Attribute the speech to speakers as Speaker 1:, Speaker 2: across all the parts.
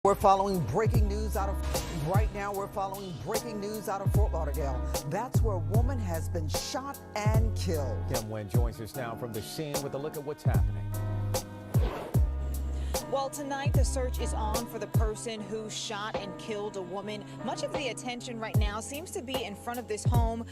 Speaker 1: We're following breaking news out of right now. We're following breaking news out of Fort Lauderdale. That's where a woman has been shot and killed.
Speaker 2: Kim Wynn joins us now from the scene with a look at what's happening.
Speaker 3: Well, tonight the search is on for the person who shot and killed a woman. Much of the attention right now seems to be in front of this home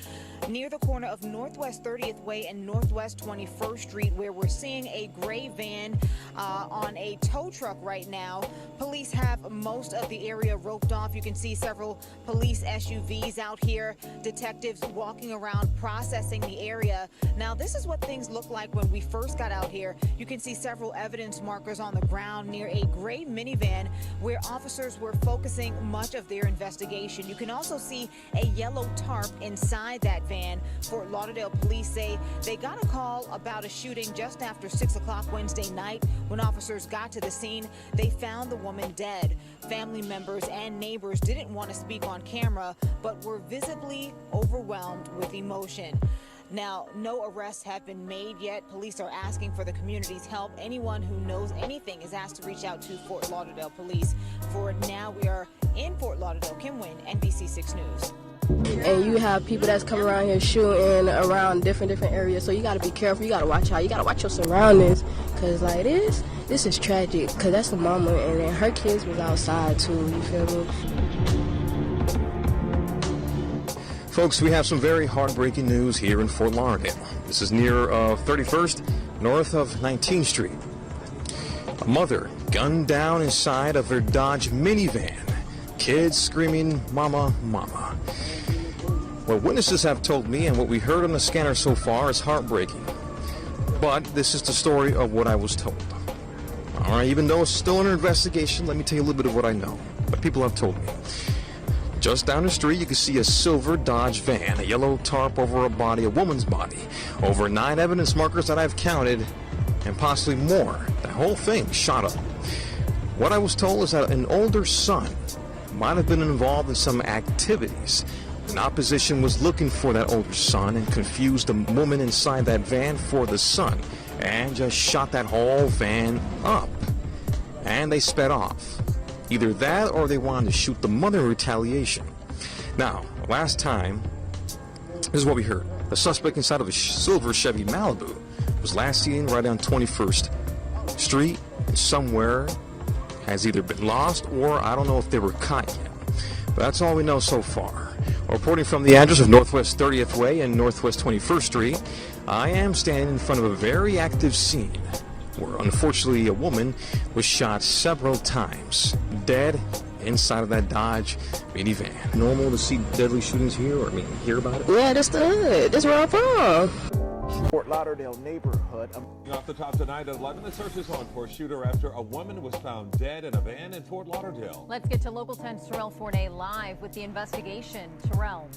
Speaker 3: near the corner of Northwest 30th Way and Northwest 21st Street, where we're seeing a gray van on a tow truck right now. Police have most of the area roped off. You can see several police SUVs out here, detectives walking around processing the area. Now, this is what things look like when we first got out here. You can see several evidence markers on the ground near a gray minivan where officers were focusing much of their investigation. You can also see a yellow tarp inside that van. Fort Lauderdale Police say they got a call about a shooting just after 6 o'clock Wednesday night. When officers got to the scene, they found the woman dead. Family members and neighbors didn't want to speak on camera, but were visibly overwhelmed with emotion. Now, no arrests have been made yet. Police are asking for the community's help. Anyone who knows anything is asked to reach out to Fort Lauderdale Police. For now, we are in Fort Lauderdale. Kim Wynn, NBC 6 News.
Speaker 4: And you have people that's coming around here shooting around different areas, so you got to be careful. You got to watch out. You got to watch your surroundings, because like this is tragic, because that's the mama, and then her kids was outside too, you feel me?
Speaker 5: Folks, we have some very heartbreaking news here in Fort Lauderdale. This is near 31st, north of 19th Street. A mother gunned down inside of her Dodge minivan. Kids screaming, "Mama, mama." What witnesses have told me and what we heard on the scanner so far is heartbreaking. But this is the story of what I was told. All right, even though it's still under investigation, let me tell you a little bit of what I know, what people have told me. Just down the street, you can see a silver Dodge van, a yellow tarp over a body, a woman's body. Over 9 evidence markers that I've counted, and possibly more. The whole thing shot up. What I was told is that an older son might have been involved in some activities. An opposition was looking for that older son and confused the woman inside that van for the son, and just shot that whole van up. And they sped off. Either that or they wanted to shoot the mother in retaliation. Now, last time, this is what we heard. The suspect inside of a silver Chevy Malibu was last seen right on 21st Street, and somewhere has either been lost or I don't know if they were caught yet. But that's all we know so far. Reporting from the address of Northwest 30th Way and Northwest 21st Street, I am standing in front of a very active scene where unfortunately a woman was shot several times, dead inside of that Dodge minivan. Normal to see deadly shootings here, or hear about it?
Speaker 4: Yeah, that's the hood. That's where I'm from.
Speaker 6: Fort Lauderdale neighborhood.
Speaker 7: Off the top tonight at 11, the search is on for a shooter after a woman was found dead in a van in Fort Lauderdale.
Speaker 8: Let's get to Local 10's Terrell Forney live with the investigation. Terrell.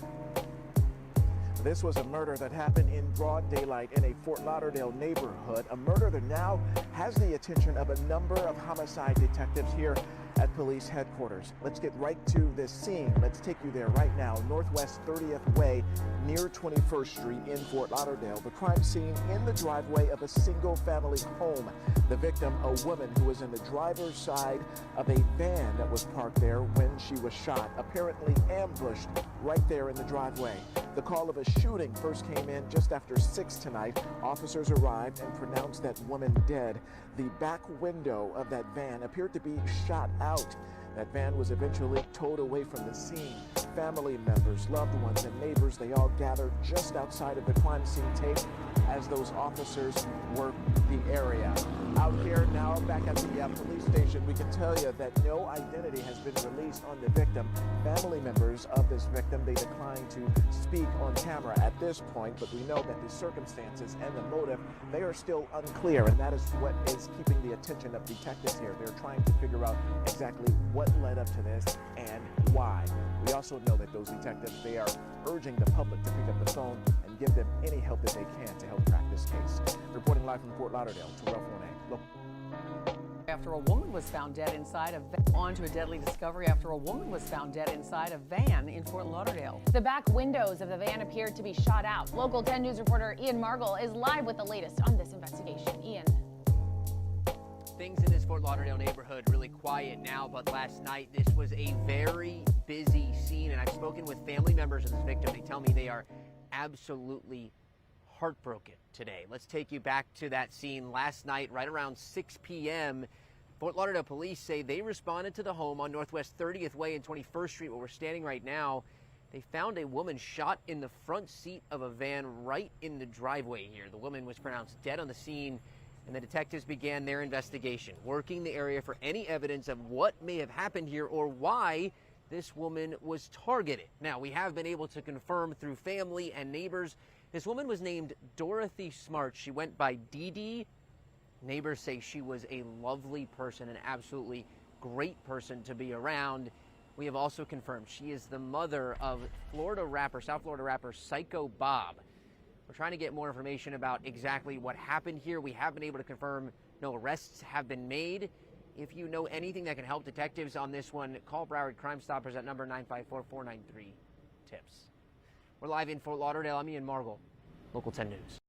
Speaker 6: This was a murder that happened in broad daylight in a Fort Lauderdale neighborhood. A murder that now has the attention of a number of homicide detectives here at police headquarters. Let's get right to this scene. Let's take you there right now. Northwest 30th Way near 21st Street in Fort Lauderdale. The crime scene in the driveway of a single family home. The victim, a woman who was in the driver's side of a van that was parked there when she was shot, apparently ambushed right there in the driveway. The call of a shooting first came in just after 6 tonight. Officers arrived and pronounced that woman dead. The back window of that van appeared to be shot out. That van was eventually towed away from the scene. Family members, loved ones, and neighbors, they all gathered just outside of the crime scene tape as those officers worked the area. Out here now, back at the police station, we can tell you that no identity has been released on the victim. Family members of this victim, they declined to speak on camera at this point, but we know that the circumstances and the motive, they are still unclear, and that is what is keeping the attention of detectives here. They're trying to figure out exactly what led up to this and why. We also know that those detectives, they are urging the public to pick up the phone and give them any help that they can to help crack this case. Reporting live from Fort Lauderdale, Terrell Forney. Look.
Speaker 9: After a woman was found dead inside a van. On to a deadly discovery after a woman was found dead inside a van in Fort Lauderdale.
Speaker 8: The back windows of the van appeared to be shot out. Local 10 News reporter Ian Margall is live with the latest on this investigation. Ian.
Speaker 10: Things in this Fort Lauderdale neighborhood really quiet now, but last night this was a very busy scene, and I've spoken with family members of this victim. They tell me they are absolutely heartbroken today. Let's take you back to that scene last night, right around 6 p.m. Fort Lauderdale Police say they responded to the home on Northwest 30th Way and 21st Street, where we're standing right now. They found a woman shot in the front seat of a van right in the driveway here. The woman was pronounced dead on the scene, and the detectives began their investigation, working the area for any evidence of what may have happened here or why this woman was targeted. Now, we have been able to confirm through family and neighbors, this woman was named Dorothy Smart. She went by Dee Dee. Neighbors say she was a lovely person, an absolutely great person to be around. We have also confirmed she is the mother of South Florida rapper SYKO Bob. We're trying to get more information about exactly what happened here. We have been able to confirm no arrests have been made. If you know anything that can help detectives on this one, call Broward Crime Stoppers at number 954-493-TIPS. We're live in Fort Lauderdale. I'm Ian Margol, Local 10 News.